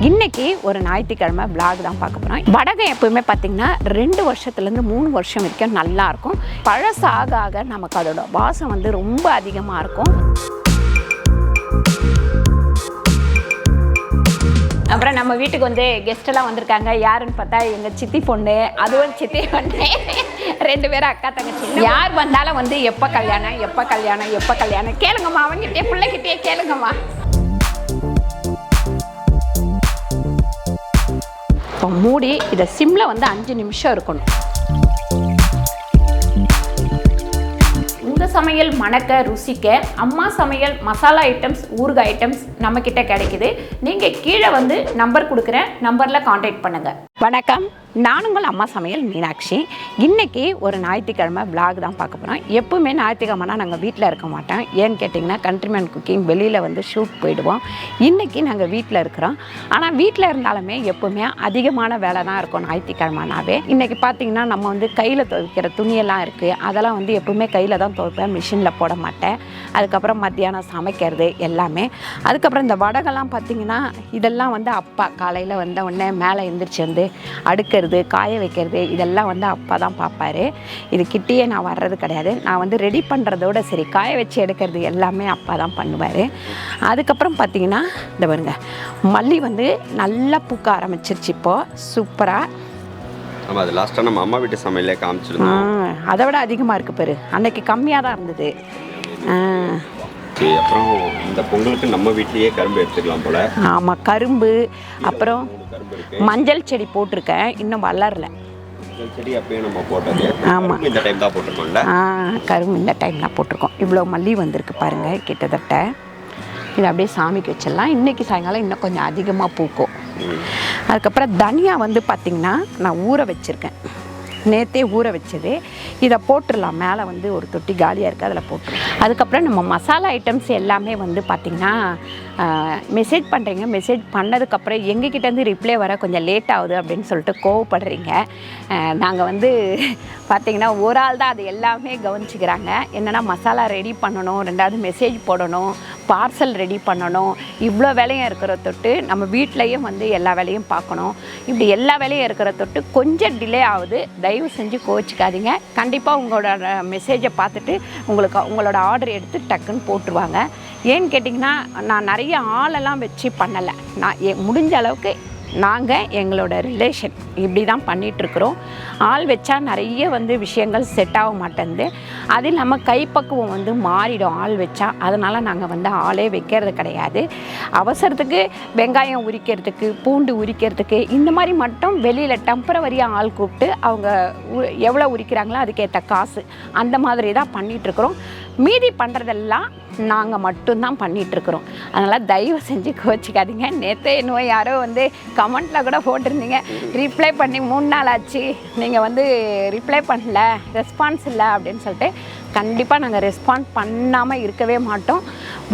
இன்னைக்கு ஒரு ஞாயிற்றுக்கிழமை vlog தான் பார்க்க போகிறோம். வடகம் எப்பவுமே பார்த்தீங்கன்னா 2 வருஷத்துலேருந்து 3 வருஷம் வரைக்கும் நல்லாயிருக்கும். பழசாக ஆக நமக்கு அதோட வாசம் வந்து ரொம்ப அதிகமாக இருக்கும். அப்புறம் நம்ம வீட்டுக்கு வந்து கெஸ்டெல்லாம் வந்திருக்காங்க. யாருன்னு பார்த்தா எங்கள் சித்தி பொண்ணு, அதுவும் சித்தி பொண்ணு, 2 பேரும் அக்கா தங்கச்சி. யார் வந்தாலும் வந்து எப்போ கல்யாணம் எப்போ கல்யாணம் எப்போ கல்யாணம் கேளுங்கம்மா, அவங்ககிட்டே பிள்ளைகிட்டே கேளுங்கம்மா. இப்போ மூடி இதை சிம்மில் வந்து 5 நிமிஷம் இருக்கணும். உங்கள் சமையல் மணக்க ருசிக்க அம்மா சமையல் மசாலா ஐட்டம்ஸ், ஊறுகாய் ஐட்டம்ஸ் நம்மக்கிட்ட கிடைக்குது. நீங்கள் கீழே வந்து நம்பர் கொடுக்குறேன், நம்பரில் காண்டாக்ட் பண்ணுங்கள். வணக்கம், நான் உங்கள் அம்மா சமையல் மீனாட்சி. இன்றைக்கி ஒரு ஞாயிற்றுக்கிழமை vlog தான் பார்க்க போகிறோம். எப்பவுமே ஞாயிற்றுக்கிழமைனா நாங்கள் வீட்டில் இருக்க மாட்டோம். ஏன்னு கேட்டிங்கன்னா கண்ட்ரிமேன் குக்கிங் வெளியில் வந்து ஷூட் போயிடுவோம். இன்றைக்கி நாங்கள் வீட்டில் இருக்கிறோம். ஆனால் வீட்டில் இருந்தாலுமே எப்பவுமே அதிகமான வேலை தான் இருக்கும் ஞாயிற்றுக்கிழமைனாவே. இன்றைக்கி பார்த்திங்கன்னா நம்ம வந்து கையில் துவைக்கிற துணியெல்லாம் இருக்குது. அதெல்லாம் வந்து எப்பவுமே கையில் தான் துவைப்பேன், மிஷினில் போட மாட்டேன். அதுக்கப்புறம் மத்தியானம் சமைக்கிறது எல்லாமே. அதுக்கப்புறம் இந்த வடகெல்லாம் பார்த்திங்கன்னா இதெல்லாம் வந்து அப்பா காலையில் வந்த உடனே மேலே எழுந்திரிச்சு வந்து அடுக்கிறது, காய வைக்கிறது இதெல்லாம் வந்து அப்பா தான் பார்ப்பார். இது கிட்டேயே நான் வர்றது கிடையாது. நான் வந்து ரெடி பண்ணுறதோட சரி, காய வச்சு எடுக்கிறது எல்லாமே அப்பா தான் பண்ணுவார். அதுக்கப்புறம் பார்த்திங்கன்னா இந்த பாருங்க, மல்லி வந்து நல்லா பூக்க ஆரம்பிச்சிருச்சு இப்போது சூப்பராக. ஆமாம், அது லாஸ்ட்டாக நம்ம அம்மா வீட்டு சமையலே காமிச்சிருந்தோம். அதை விட அதிகமாக இருக்குது பாரு, அன்னைக்கு கம்மியாக தான் இருந்தது. அப்புறம் இந்த பொங்கலுக்கு நம்ம வீட்லேயே கரும்பு எடுத்துக்கலாம் போல். ஆமாம், கரும்பு, அப்புறம் மஞ்சள் செடி போட்டிருக்கேன், இன்னும் வளரல. செடி அப்பயே நம்ம போட்டது. ஆமாம், இந்த டைம் தான் போட்டிருக்கோம்ல. கரும்பு இந்த டைம் தான் போட்டிருக்கோம். இவ்வளோ மல்லி வந்திருக்கு பாருங்கள் கிட்டத்தட்ட. இது அப்படியே சாமிக்கு வச்சிடலாம். இன்றைக்கி சாயங்காலம் இன்னும் கொஞ்சம் அதிகமாக பூக்கும். அதுக்கப்புறம் தனியா வந்து பார்த்திங்கன்னா நான் ஊற வச்சுருக்கேன், நேற்றே ஊற வச்சது. இதை போட்டுடலாம். மேலே வந்து ஒரு தொட்டி காலியாக இருக்குது, அதில் போட்டுருலாம். அதுக்கப்புறம் நம்ம மசாலா ஐட்டம்ஸ் எல்லாமே வந்து பார்த்திங்கன்னா மெசேஜ் பண்ணுறீங்க. மெசேஜ் பண்ணதுக்கப்புறம் எங்ககிட்டேருந்து ரிப்ளை வர கொஞ்சம் லேட் ஆகுது அப்படின்னு சொல்லிட்டு கோவப்படுறீங்க. நாங்கள் வந்து பார்த்திங்கன்னா ஒரு ஆள் தான் அது எல்லாமே கவனிச்சிக்கிறாங்க. என்னென்னா மசாலா ரெடி பண்ணணும், 2வது மெசேஜ் போடணும், பார்சல் ரெடி பண்ணணும், இவ்வளோ வேலையும் இருக்கிற தொட்டு நம்ம வீட்லேயும் வந்து எல்லா வேலையும் பார்க்கணும். இப்படி எல்லா வேலையும் இருக்கிற தொட்டு கொஞ்சம் டிலே ஆகுது. தயவு செஞ்சு கோச்சிக்காதீங்க. கண்டிப்பாக உங்களோட மெசேஜை பார்த்துட்டு உங்களோட ஆர்டர் எடுத்து டக்குன்னு போட்டுருவாங்க. ஏன்னு கேட்டிங்கன்னா நான் நிறைய ஆளெல்லாம் வச்சு பண்ணலை. நான் முடிஞ்ச அளவுக்கு நாங்கள் எங்களோட ரிலேஷன் இப்படி தான் பண்ணிகிட்ருக்குறோம். ஆள் வச்சா நிறைய வந்து விஷயங்கள் செட் ஆக மாட்டேங்குது. அது இல்லாமல் கைப்பக்குவம் வந்து மாறிடும் ஆள் வச்சா. அதனால் நாங்கள் வந்து ஆளே வைக்கிறது கிடையாது. அவசரத்துக்கு வெங்காயம் உரிக்கிறதுக்கு, பூண்டு உரிக்கிறதுக்கு இந்த மாதிரி மட்டும் வெளியில் டெம்பரவரியாக ஆள் கூப்பிட்டு அவங்க எவ்வளோ உரிக்கிறாங்களோ அதுக்கேற்ற காசு அந்த மாதிரி தான் பண்ணிகிட்ருக்குறோம். மீதி பண்ணுறதெல்லாம் நாங்கள் மட்டும்தான் பண்ணிகிட்ருக்குறோம். அதனால் தயவு செஞ்சு கோச்சிக்காதீங்க. நேற்று இன்னும் யாரோ வந்து கமெண்ட்டில் கூட போட்டிருந்தீங்க, ரிப்ளை பண்ணி 3 நாள் ஆச்சு, நீங்கள் வந்து ரிப்ளை பண்ணல, ரெஸ்பான்ஸ் இல்லை அப்படின்னு சொல்லிட்டு. கண்டிப்பாக நாங்கள் ரெஸ்பாண்ட் பண்ணாமல் இருக்கவே மாட்டோம்.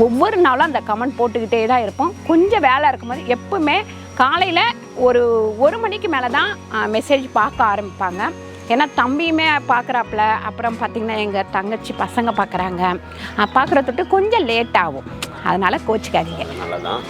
ஒவ்வொரு நாளும் அந்த கமெண்ட் போட்டுக்கிட்டே தான் இருப்போம். கொஞ்சம் வேலை இருக்கும்போது எப்பவுமே காலையில் ஒரு 1 மணிக்கு மேலே தான் மெசேஜ் பார்க்க ஆரம்பிப்பாங்க. ஏன்னா தம்பியுமே பார்க்குறாப்புல, அப்புறம் பார்த்திங்கன்னா எங்கள் தங்கச்சி பசங்க பார்க்குறாங்க. பார்க்குற தொட்டு கொஞ்சம் லேட் ஆகும். அதனால் கோச்சிக்காதீங்க. நல்லதான்.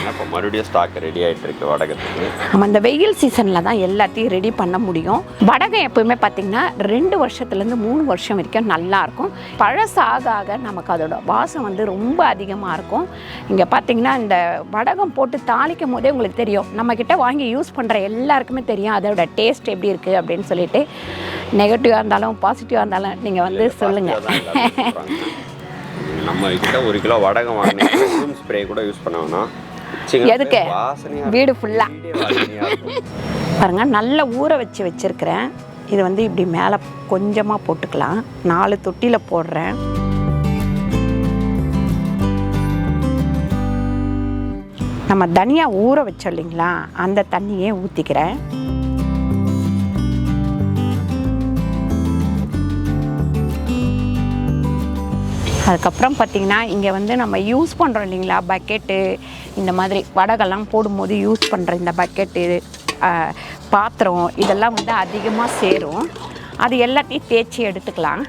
இப்போ மறுபடியும் ஸ்டாக் ரெடி ஆகிட்டு இருக்கு வடகத்துக்கு. நம்ம இந்த வெயில் சீசனில் தான் எல்லாத்தையும் ரெடி பண்ண முடியும். வடகம் எப்பவுமே பார்த்திங்கன்னா 2 வருஷத்துலேருந்து 3 வருஷம் வரைக்கும் நல்லாயிருக்கும். பழசாக ஆக நமக்கு அதோட வாசம் வந்து ரொம்ப அதிகமாக இருக்கும். இங்கே பார்த்திங்கன்னா இந்த வடகம் போட்டு தாளிக்கும் போதே உங்களுக்கு தெரியும். நம்மக்கிட்ட வாங்கி யூஸ் பண்ணுற எல்லாருக்குமே தெரியும் அதோட டேஸ்ட் எப்படி இருக்குது அப்படின்னு சொல்லிட்டு. நெகட்டிவாக இருந்தாலும் பாசிட்டிவாக இருந்தாலும் நீங்கள் வந்து சொல்லுங்கள். நம்ம கிட்ட 1 கிலோ வடகம் வாங்கினா ஸ்ப்ரே கூட யூஸ் பண்ணுவோம்னா எதுக்கு வீடு ஃபுல்லாக பாருங்க. நல்லா ஊற வச்சுருக்கிறேன். இது வந்து இப்படி மேலே கொஞ்சமாக போட்டுக்கலாம். 4 தொட்டியில் போடுறேன். நம்ம தனியாக ஊற வச்சோம் இல்லைங்களா, அந்த தண்ணியே ஊற்றிக்கிறேன். அதுக்கப்புறம் பார்த்திங்கன்னா இங்கே வந்து நம்ம யூஸ் பண்ணுறோம் இல்லைங்களா பக்கெட்டு, இந்த மாதிரி வடகெல்லாம் போடும்போது யூஸ் பண்ணுற இந்த பக்கெட்டு, பாத்திரம் இதெல்லாம் வந்து அதிகமாக சேரும். அது எல்லாத்தையும் தேய்ச்சி எடுத்துக்கலாம்.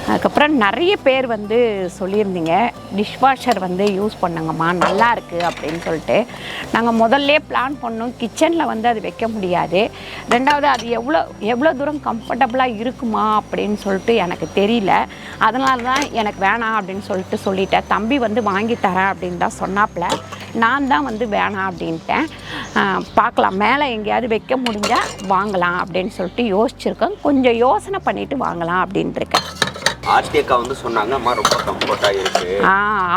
அதுக்கப்புறம் நிறைய பேர் வந்து சொல்லியிருந்தீங்க டிஷ்வாஷர் வந்து யூஸ் பண்ணுங்கம்மா நல்லா இருக்குது அப்படின்னு சொல்லிட்டு. நாங்கள் முதல்ல பிளான் பண்ணோம் கிச்சனில் வந்து அது வைக்க முடியாது, ரெண்டாவது அது எவ்வளோ தூரம் கம்ஃபர்டபுளாக இருக்குமா அப்படின்னு சொல்லிட்டு எனக்கு தெரியல. அதனால தான் எனக்கு வேணாம் அப்படின்னு சொல்லிட்டேன். தம்பி வந்து வாங்கி தரேன் அப்படின்னு தான் சொன்னாப்புல, நான் தான் வந்து வேணாம் அப்படின்ட்டேன். பார்க்கலாம், மேலே எங்கேயாவது வைக்க முடிஞ்சால் வாங்கலாம் அப்படின்னு சொல்லிட்டு யோசிச்சுருக்கேன். கொஞ்சம் யோசனை பண்ணிவிட்டு வாங்கலாம் அப்படின்ட்டுருக்கேன். ஆர்த்தியக்கா வந்து சொன்னாங்க அம்மா ரொம்ப கம்ஃபர்ட்டாக இருக்குது.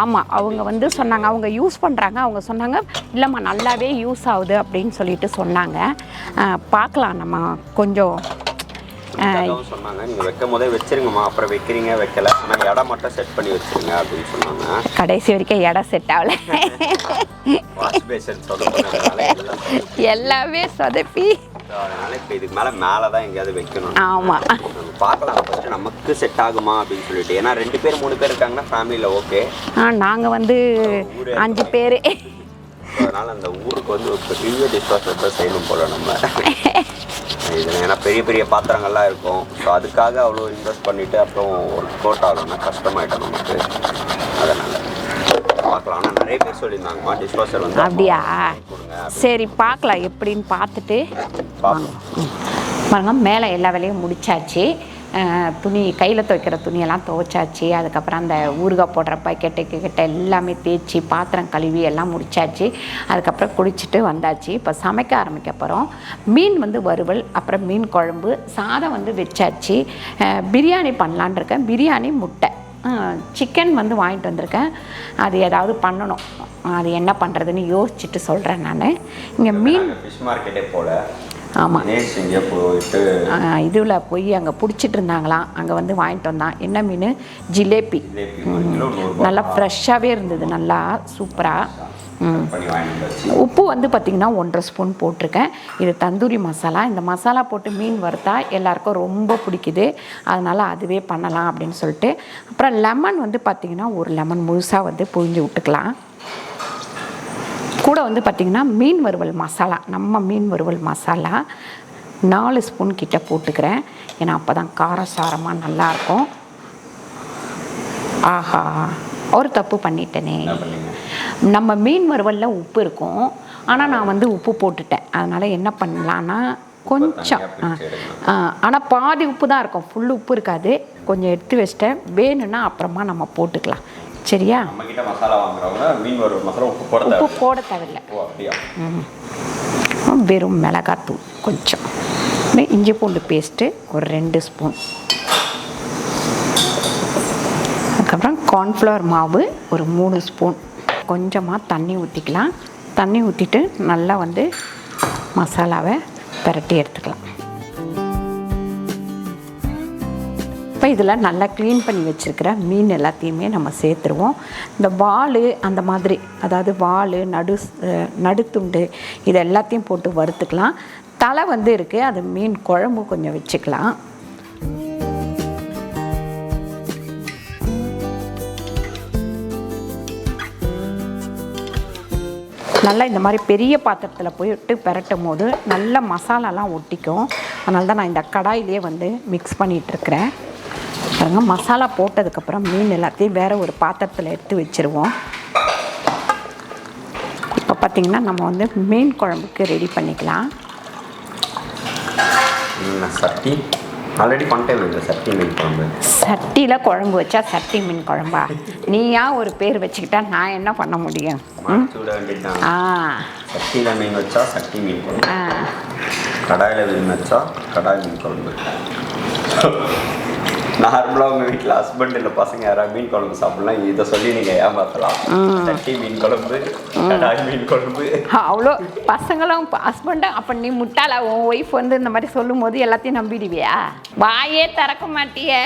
ஆமாம், அவங்க வந்து சொன்னாங்க, அவங்க யூஸ் பண்ணுறாங்க. அவங்க சொன்னாங்க இல்லைம்மா நல்லாவே யூஸ் ஆகுது அப்படின்னு சொல்லிட்டு சொன்னாங்க. பார்க்கலாம், நம்ம கொஞ்சம் சொன்னாங்க நீங்கள் வைக்கும் போதே வச்சிருங்கம்மா, அப்புறம் வைக்கிறீங்க வைக்கல, ஆனால் இடம் மட்டும் செட் பண்ணி வச்சுருங்க அப்படின்னு சொன்னாங்க. கடைசி வரைக்கும் இடம் செட் ஆகல, வாஷ் பேஷன் சொதப்பினால எல்லாமே சொதப்பி, அதனால இப்போ இதுக்கு மேலே தான் எங்கேயாவது வைக்கணும். ஆமாம், பார்க்கலாம் ஃபஸ்ட்டு நமக்கு செட் ஆகுமா அப்படின்னு சொல்லிட்டு. ஏன்னா 2 பேர் 3 பேர் இருக்காங்கன்னா ஃபேமிலியில் ஓகே. நாங்கள் வந்து 5 பேர், அதனால் அந்த ஊருக்கு வந்து ஒரு பெரிய டிஷ்வாஷர் தான் செய்யணும் போல் நம்ம இதில். ஏன்னா பெரிய பெரிய பாத்திரங்கள்லாம் இருக்கும். ஸோ அதுக்காக அவ்வளோ இன்வெஸ்ட் பண்ணிவிட்டு அப்புறம் ஒரு கோட் ஆகணும்னா கஷ்டமாயிட்டோம் நமக்கு. அதனால் பார்க்கலாம். ஆனால் நிறைய பேர் சொல்லியிருந்தாங்கம்மா டிஷ்வாஷர் வந்து. அப்படியா? சரி பார்க்கலாம், எப்படின்னு பார்த்துட்டு பாருங்க. மேலே எல்லா வேலையும் முடிச்சாச்சு. துணி கையில் துவைக்கிற துணியெல்லாம் துவைச்சாச்சு. அதுக்கப்புறம் அந்த ஊறுகாய் போடுற பக்கெட்டு எல்லாமே தேய்ச்சி பாத்திரம் கழுவி எல்லாம் முடிச்சாச்சு. அதுக்கப்புறம் குளிச்சுட்டு வந்தாச்சு. இப்போ சமைக்க ஆரம்பிக்க போகிறோம். மீன் வந்து வறுவல், அப்புறம் மீன் குழம்பு, சாதம் வந்து வச்சாச்சு. பிரியாணி பண்ணலான் இருக்கேன். பிரியாணி, முட்டை, சிக்கன் வந்து வாங்கிட்டு வந்திருக்கேன். அது ஏதாவது பண்ணணும், அது என்ன பண்ணுறதுன்னு யோசிச்சுட்டு சொல்கிறேன் நான். இங்கே மீன் ஃபிஷ் மார்க்கெட்டே போல். ஆமாம், இங்கே போயிட்டு இதில் போய் அங்கே பிடிச்சிட்டு இருந்தாங்களாம். அங்கே வந்து வாங்கிட்டு வந்தான். என்ன மீன்? ஜிலேபி. நல்லா ஃப்ரெஷ்ஷாகவே இருந்தது, நல்லா சூப்பராக. உப்பு வந்து பார்த்திங்கன்னா 1.5 ஸ்பூன் போட்டிருக்கேன். இது தந்தூரி மசாலா. இந்த மசாலா போட்டு மீன் வறுத்தா எல்லாருக்கும் ரொம்ப பிடிக்குது, அதனால் அதுவே பண்ணலாம் அப்படின்னு சொல்லிட்டு. அப்புறம் லெமன் வந்து பார்த்திங்கன்னா 1 லெமன் முழுசாக வந்து புழிஞ்சு விட்டுக்கலாம். கூட வந்து பார்த்திங்கன்னா மீன் வறுவல் மசாலா, நம்ம மீன் வறுவல் மசாலா 4 ஸ்பூன் கிட்ட போட்டுக்கிறேன். ஏன்னா அப்போ தான் காரசாரமாக நல்லாயிருக்கும். ஆஹா, ஒரு தப்பு பண்ணிட்டேனே. நம்ம மீன் வறுவலில் உப்பு இருக்கும், ஆனால் நான் வந்து உப்பு போட்டுட்டேன். அதனால் என்ன பண்ணலான்னா கொஞ்சம், ஆனால் பாதி உப்பு தான் இருக்கும், ஃபுல் உப்பு இருக்காது. கொஞ்சம் எடுத்து வச்சிட்டேன், வேணும்னா அப்புறமா நம்ம போட்டுக்கலாம். சரியா? உப்பு போட தேவையில்லை. வெறும் மிளகாத்தூள் கொஞ்சம், இஞ்சி பூண்டு பேஸ்ட்டு ஒரு 2 ஸ்பூன், அதுக்கப்புறம் கார்ன்ஃப்ளவர் மாவு ஒரு 3 ஸ்பூன். கொஞ்சமாக தண்ணி ஊற்றிக்கலாம். தண்ணி ஊற்றிட்டு நல்லா வந்து மசாலாவை பிரட்டி எடுத்துக்கலாம். இப்போ இதில் நல்லா க்ளீன் பண்ணி வச்சுருக்கிற மீன் எல்லாத்தையுமே நம்ம சேர்த்துருவோம். இந்த வால் அந்த மாதிரி, அதாவது வால், நடுத்துண்டு, இது எல்லாத்தையும் போட்டு வறுத்துக்கலாம். தலை வந்து இருக்குது, அது மீன் குழம்பு கொஞ்சம் வச்சுக்கலாம். நல்லா இந்த மாதிரி பெரிய பாத்திரத்தில் போயிட்டு பிரட்டும் போது நல்ல மசாலாலாம் ஒட்டிக்கும். அதனால தான் நான் இந்த கடாயிலே வந்து மிக்ஸ் பண்ணிகிட்ருக்கிறேன். பாருங்க, மசாலா போட்டதுக்கப்புறம் மீன் எல்லாத்தையும் வேறு ஒரு பாத்திரத்தில் எடுத்து வச்சுருவோம். இப்போ பார்த்திங்கன்னா நம்ம வந்து மீன் குழம்புக்கு ரெடி பண்ணிக்கலாம். சட்டி ஆல்ரெடி பண்ணிட்டேன். சட்டி மீன் குழம்பு, சட்டியில் குழம்பு வச்சா சட்டி மீன் குழம்பா? நீயா ஒரு பேர் வச்சுக்கிட்டா நான் என்ன பண்ண முடியும்? சட்டியில் மீன் வச்சா சட்டி மீன் குழம்பு, கடாயில் மீன் வச்சா கடாய் மீன் குழம்பு. நார்மலாக உங்கள் வீட்டில் ஹஸ்பண்ட் இல்லை பசங்க யாராவது மீன் குழம்பு சாப்பிடலாம், இதை சொல்லி நீங்கள் ஏமாற்றலாம். சட்டி மீன் குழம்பு, கடாய் மீன் குழம்பு, அவ்வளோ பசங்களும் ஹஸ்பண்டும். அப்போ நீ முட்டாள, உன் ஒய்ஃப் வந்து இந்த மாதிரி சொல்லும் போது எல்லாத்தையும் நம்பிடுவியா? வாயே திறக்க மாட்டியே.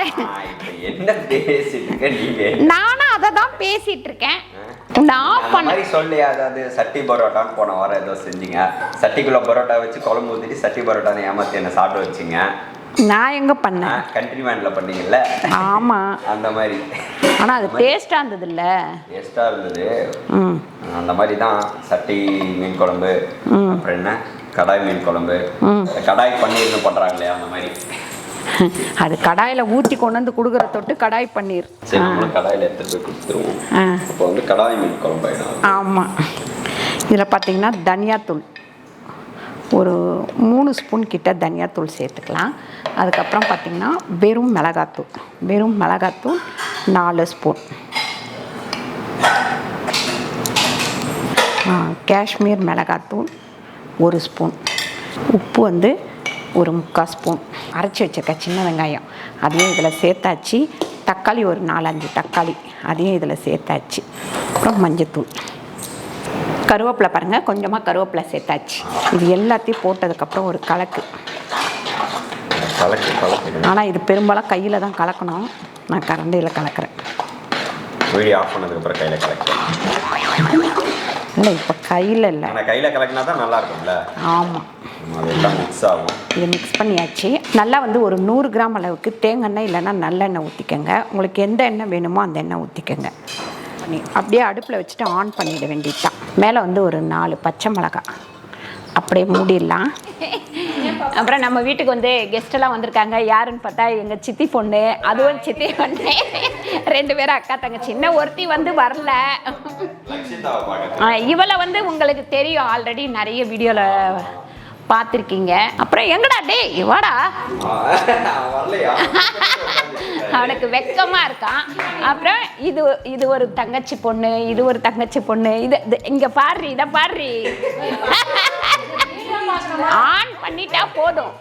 என்ன பேசிட்டு நீங்கள்? நானும் அதை தான் பேசிட்டு இருக்கேன். நான் பண்ண சொல்லியா, அதாவது சட்டி பரோட்டான்னு போன வாரம் ஏதோ செஞ்சீங்க. சட்டிக்குள்ளே பரோட்டா வச்சு குழம்பு ஊற்றிட்டு சட்டி பரோட்டான்னு ஏமாற்றி என்ன சாப்பிட வச்சிங்க. நான் எங்கே பண்ணேன்? கண்ட்ரி மேனில் பண்ணீங்கல்ல? ஆமாம், அந்த மாதிரி. ஆனால் அது டேஸ்ட்டாக இருந்தது இல்லை? டேஸ்ட்டாக இருந்தது. அந்த மாதிரி தான் சட்டி மீன் குழம்பு. அப்புறம் என்ன கடாய் மீன் குழம்பு, கடாய் பன்னீர்னு பண்ணுறாங்களே அந்த மாதிரி. அது கடாயில் ஊற்றி கொண்டு வந்து கொடுக்குற தொட்டு கடாய் பன்னீர். சரி, நம்மளும் கடாயில் எடுத்துகிட்டு போய் கொடுத்துருவோம். அப்போ வந்து கடாய் மீன் குழம்பு ஆகிடும். ஆமாம். இதில் பார்த்தீங்கன்னா தனியாத்தூள் ஒரு 3 ஸ்பூன் கிட்ட தனியாத்தூள் சேர்த்துக்கலாம். அதுக்கப்புறம் பார்த்திங்கன்னா வெறும் மிளகாத்தூள் 4 ஸ்பூன், காஷ்மீர் மிளகாத்தூள் 1 ஸ்பூன், உப்பு வந்து ஒரு 3/4 ஸ்பூன், அரைச்சி வச்சுருக்க சின்ன வெங்காயம் அதையும் இதில் சேர்த்தாச்சு, தக்காளி ஒரு 4-5 தக்காளி அதையும் இதில் சேர்த்தாச்சு, அப்புறம் மஞ்சத்தூள், கருவேப்பிலை பாருங்கள் கொஞ்சமாக கருவேப்பிலை சேர்த்தாச்சு. இது எல்லாத்தையும் போட்டதுக்கப்புறம் ஒரு கலக்கு. ஆனால் இது பெரும்பாலும் கையில் தான் கலக்கணும், நான் கரண்டியில் கலக்கிறேன். வீடியோ ஆஃப் பண்ணதுக்கப்புறம் கையில் கலக்கிறேன். இல்லை இப்போ கையில் இல்லை, ஆனால் கையில் கலக்கினா தான் நல்லா இருக்கும்ல. ஆமாம், அதெல்லாம் மிக்ஸ் ஆகும். இதை மிக்ஸ் பண்ணியாச்சு. நல்லா வந்து ஒரு 100 கிராம் அளவுக்கு தேங்காய் எண்ணெய் இல்லைன்னா நல்லெண்ணெய் ஊற்றிக்கங்க. உங்களுக்கு எந்த எண்ணெய் வேணுமோ அந்த எண்ணெய் ஊற்றிக்கங்க. அப்படியே அடுப்பில் வச்சுட்டு ஆன் பண்ணிட வேண்டியதுதான். மேலே வந்து ஒரு 4 பச்சை மிளகாய் அப்படியே மூடிடலாம். அப்புறம் நம்ம வீட்டுக்கு வந்து கெஸ்டெல்லாம் வந்திருக்காங்க. யாருன்னு பார்த்தா எங்கள் சித்தி பொண்ணு, அதுவும் சித்தி பொண்ணு, 2 பேரும் அக்கா தங்கச்சி. சின்ன ஒருத்தி வந்து வரல. இவளை வந்து உங்களுக்கு தெரியும், ஆல்ரெடி நிறைய வீடியோவில் பார்த்துருக்கீங்க. அப்புறம் எங்கடா டேய் வாடா, அவனுக்கு வெக்கமாக இருக்கான். அப்புறம் இது ஒரு தங்கச்சி பொண்ணு, இது ஒரு தங்கச்சி பொண்ணு. இது இங்கே பாடுறி, இதை பாடுறி, ஆன் பண்ணிட்டா போதும்.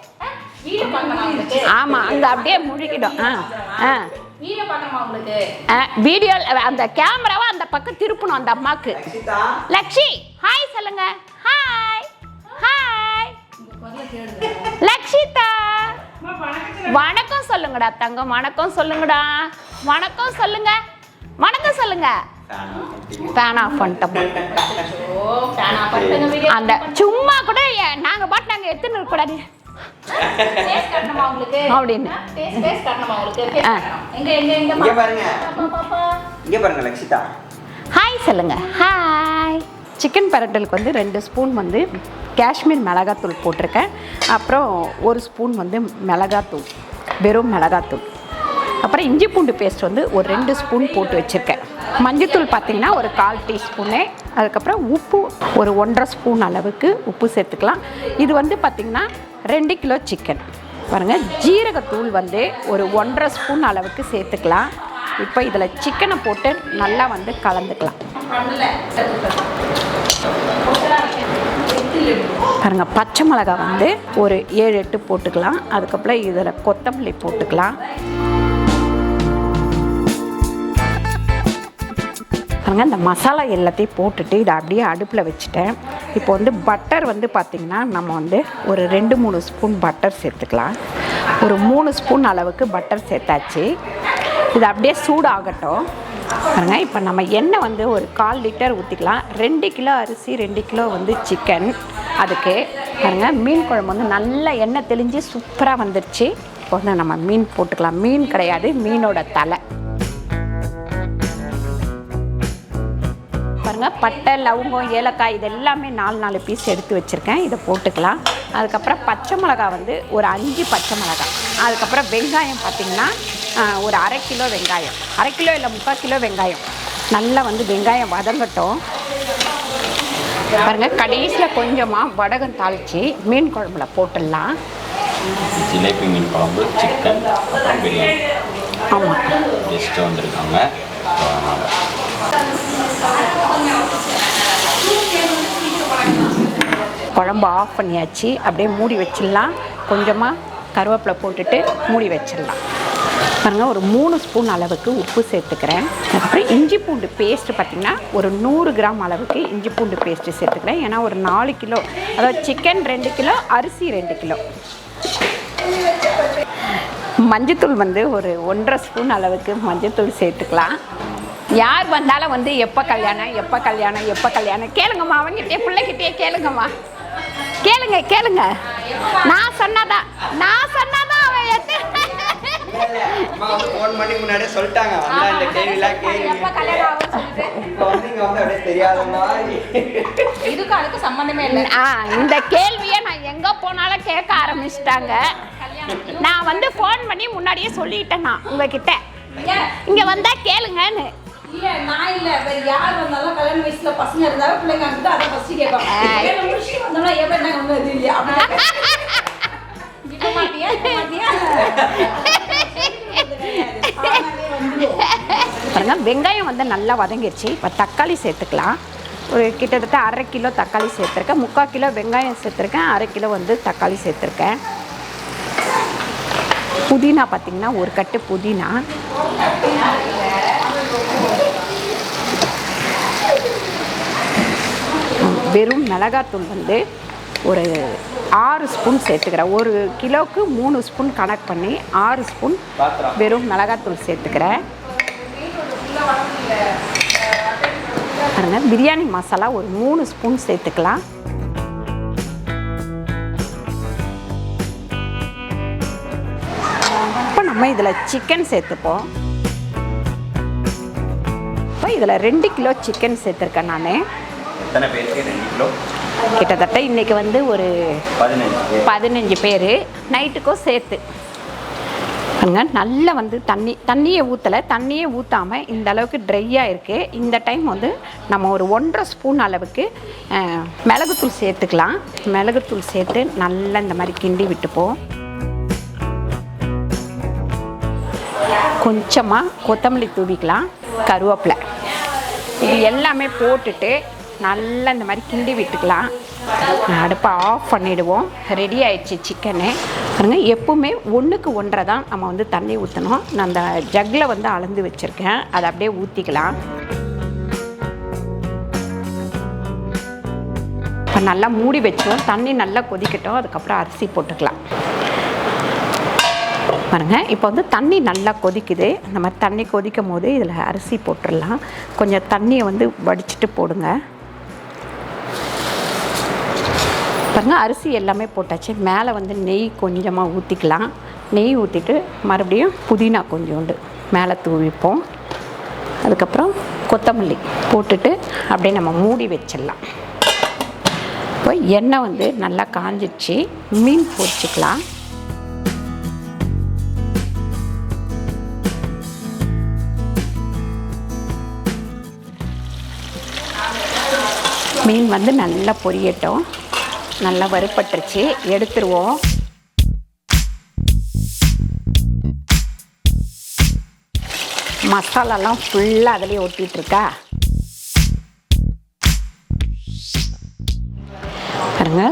ஆமாம், அங்கே அப்படியே முழுகிடும். வீடியோ அந்த கேமராவை அந்த பக்கம் திருப்பணும் அந்த அம்மாக்கு. லக்ஷி ஹாய் சொல்லுங்க. ஹாய் ஹாய் லக்ஷிதா, வணக்கம் சொல்லுங்கடா தங்கம், வணக்கம் சொல்லுங்கடா, வணக்கம் சொல்லுங்க, வணக்கம் சொல்லுங்க. ஃபேன் ஆஃப் பண்ணிட்டோம். அந்த சும்மா கூட நாங்க பாட்டு நாங்க எடுத்துன்னு இருக்கக்கூடாது அப்படின்னு. ஹாய் சொல்லுங்க. ஹாய். சிக்கன் பரட்டலுக்கு வந்து 2 ஸ்பூன் வந்து காஷ்மீர் மிளகாத்தூள் போட்டிருக்கேன். அப்புறம் 1 ஸ்பூன் வந்து மிளகாத்தூள், வெறும் மிளகாத்தூள். அப்புறம் இஞ்சி பூண்டு பேஸ்ட் வந்து ஒரு 2 ஸ்பூன் போட்டு வச்சுருக்கேன். மஞ்சத்தூள் பார்த்திங்கன்னா ஒரு 1/4 டீஸ்பூனு. அதுக்கப்புறம் உப்பு ஒரு 1.5 ஸ்பூன் அளவுக்கு உப்பு சேர்த்துக்கலாம். இது வந்து பார்த்திங்கன்னா 2 கிலோ சிக்கன் பாருங்கள். ஜீரகத்தூள் வந்து ஒரு 1.5 ஸ்பூன் அளவுக்கு சேர்த்துக்கலாம். இப்போ இதில் சிக்கனை போட்டு நல்லா வந்து கலந்துக்கலாம். பாருங்க, பச்சை மிளகாய் வந்து ஒரு 7-8 போட்டுக்கலாம். அதுக்கப்புறம் இதில் கொத்தமல்லி போட்டுக்கலாம். பாருங்க, இந்த மசாலா எல்லாத்தையும் போட்டுட்டு இதை அப்படியே அடுப்பில் வச்சுட்டேன். இப்போ வந்து பட்டர் வந்து பார்த்திங்கன்னா நம்ம வந்து ஒரு 2-3 ஸ்பூன் பட்டர் சேர்த்துக்கலாம். ஒரு 3 ஸ்பூன் அளவுக்கு பட்டர் சேர்த்தாச்சு. இது அப்படியே சூடாகட்டும். பாருங்க, இப்போ நம்ம எண்ணெய் வந்து ஒரு 1/4 லிட்டர் ஊற்றிக்கலாம். 2 கிலோ அரிசி, 2 கிலோ வந்து சிக்கன். அதுக்கு பாருங்க, மீன் குழம்பு வந்து நல்லா எண்ணெய் தெளிஞ்சு சூப்பராக வந்துடுச்சு. இப்போ வந்து நம்ம மீன் போட்டுக்கலாம். மீன் கிடையாது, மீனோட தலை. பாருங்கள், பட்டை, லவங்கம், ஏலக்காய் இது எல்லாமே 4 பீஸ் எடுத்து வச்சுருக்கேன். இதை போட்டுக்கலாம். அதுக்கப்புறம் பச்சை மிளகாய் வந்து ஒரு 5 பச்சை மிளகாய். அதுக்கப்புறம் வெங்காயம் பார்த்திங்கன்னா ஒரு 1/2 கிலோ வெங்காயம், 1/2 கிலோ இல்லை 3/4 கிலோ வெங்காயம். நல்லா வந்து வெங்காயம் வதங்கட்டும். பாருங்கள், கடைசியில் கொஞ்சமாக வடகம் தாளித்து மீன் குழம்புல போட்டுடலாம். ஜிலேபி மீன் குழம்பு, சிக்கன், அப்புறம் பிரியாணி. ஆமாம், கெஸ்ட்டு வந்திருக்காங்க. குழம்பு ஆஃப் பண்ணியாச்சு. அப்படியே மூடி வச்சிடலாம். கொஞ்சமாக கருவேப்பிலை போட்டுட்டு மூடி வச்சிடலாம். பாருங்கள், ஒரு 3 ஸ்பூன் அளவுக்கு உப்பு சேர்த்துக்கிறேன். அப்புறம் இஞ்சி பூண்டு பேஸ்ட்டு பார்த்திங்கன்னா ஒரு 100 கிராம் அளவுக்கு இஞ்சி பூண்டு பேஸ்ட்டு சேர்த்துக்கிறேன். ஏன்னா ஒரு 4 கிலோ, அதாவது சிக்கன் 2 கிலோ, அரிசி 2 கிலோ. மஞ்சத்தூள் வந்து ஒரு 1.5 ஸ்பூன் அளவுக்கு மஞ்சத்தூள் சேர்த்துக்கலாம். யார் வந்தாலும் வந்து எப்போ கல்யாணம், எப்போ கல்யாணம், எப்போ கல்யாணம் கேளுங்கம்மா. அவங்ககிட்டே பிள்ளைகிட்டே கேளுங்கம்மா, கேளுங்க. நான் சொன்னாதான் அவன் எட்டு ஃபோன் பண்ணி முன்னாடியே சொல்லிட்டாங்க. இந்த கேள்விலாம் இதுக்கு அதுக்கு சம்மந்தமே இல்லை. இந்த கேள்வியை நான் எங்கே போனாலும் கேட்க ஆரம்பிச்சிட்டாங்க. நான் வந்து ஃபோன் பண்ணி முன்னாடியே சொல்லிட்டேன் நான் உங்ககிட்ட இங்கே வந்தால் கேளுங்கன்னு. இல்ல நான் இல்ல வேற யார் வந்தாலும் கல்யாண வயசுல பசங்க இருந்தாலும் பிள்ளைங்க அங்கிட்ட அதை ஃபர்ஸ்ட் கேட்பாங்க. முடிச்சு வந்தோம்னா எப்ப என்ன ஒண்ணு இல்லையா இப்ப மாட்டியா பாருங்க வெங்காயம் வந்து நல்லா வதங்கிடுச்சு. இப்போ தக்காளி சேர்த்துக்கலாம். ஒரு கிட்டத்தட்ட 1/2 கிலோ தக்காளி சேர்த்துருக்கேன், 3/4 கிலோ வெங்காயம் சேர்த்துருக்கேன், 1/2 கிலோ வந்து தக்காளி சேர்த்துருக்கேன். புதினா பார்த்திங்கன்னா ஒரு கட்டு புதினா, வெறும் மிளகாத்தூள் வந்து ஒரு 6 ஸ்பூன் சேர்த்துக்கிறேன். 1 கிலோவுக்கு 3 ஸ்பூன் கணக்கு பண்ணி 6 ஸ்பூன் வெறும் மிளகாத்தூள் சேர்த்துக்கிறேன். பாருங்க பிரியாணி மசாலா ஒரு 3 ஸ்பூன் சேர்த்துக்கலாம். இப்போ நம்ம இதில் சிக்கன் சேர்த்துப்போம். இப்போ இதில் 2 கிலோ சிக்கன் சேர்த்துருக்கேன் நான். எத்தனை பேருக்கு 2 கிலோ? கிட்டத்தட்ட இன்றைக்கி வந்து ஒரு 15 பேர் நைட்டுக்கும் சேர்த்து. பாருங்க நல்லா வந்து தண்ணியை ஊற்றலை, தண்ணியே ஊற்றாமல் இந்த அளவுக்கு ட்ரையாக இருக்குது. இந்த டைம் வந்து நம்ம ஒரு 1.5 ஸ்பூன் அளவுக்கு மிளகுத்தூள் சேர்த்துக்கலாம். மிளகுத்தூள் சேர்த்து நல்லா இந்த மாதிரி கிண்டி விட்டுப்போம். கொஞ்சமாக கொத்தமல்லி தூவிக்கலாம், கருவேப்பிலை, இது எல்லாமே போட்டுட்டு நல்லா இந்த மாதிரி கிண்டி விட்டுக்கலாம். அடுப்பை ஆஃப் பண்ணிவிடுவோம். ரெடி ஆயிடுச்சு சிக்கனு. பாருங்க எப்பவுமே 1க்கு 1.5 தான் நம்ம வந்து தண்ணி ஊற்றணும். நான் அந்த ஜக்கில் வந்து அளந்து வச்சுருக்கேன், அதை அப்படியே ஊற்றிக்கலாம். இப்போ நல்லா மூடி வச்சோம், தண்ணி நல்லா கொதிக்கட்டும், அதுக்கப்புறம் அரிசி போட்டுக்கலாம். பாருங்க இப்போ வந்து தண்ணி நல்லா கொதிக்குது. அந்த மாதிரி தண்ணி கொதிக்கும் போது இதில் அரிசி போட்டுடலாம். கொஞ்சம் தண்ணியை வந்து வடிச்சிட்டு போடுங்க. பாருங்க அரிசி எல்லாமே போட்டாச்சு. மேலே வந்து நெய் கொஞ்சமாக ஊற்றிக்கலாம். நெய் ஊற்றிட்டு மறுபடியும் புதினா கொஞ்சோண்டு மேலே தூவிப்போம். அதுக்கப்புறம் கொத்தமல்லி போட்டுட்டு அப்படியே நம்ம மூடி வச்சிடலாம். இப்போ எண்ணெய் வந்து நல்லா காஞ்சிடுச்சு, மீன் பொரிச்சிக்கலாம். மீன் வந்து நல்லா பொரியட்டும். நல்லா வறுப்பட்டுருச்சு, எடுத்துருவோம். மசாலாலாம் ஃபுல்லாக அதிலே ஒட்டிகிட்ருக்கா பாருங்க.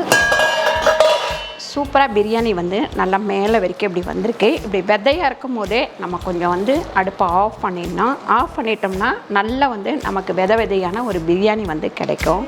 சூப்பராக பிரியாணி வந்து நல்லா மேலே வரைக்கும் இப்படி வந்திருக்கு. இப்படி விதையாக இருக்கும் போதே நம்ம கொஞ்சம் வந்து அடுப்பை ஆஃப் பண்ணிடணும். ஆஃப் பண்ணிட்டோம்னா நல்லா வந்து நமக்கு விதையான ஒரு பிரியாணி வந்து கிடைக்கும்.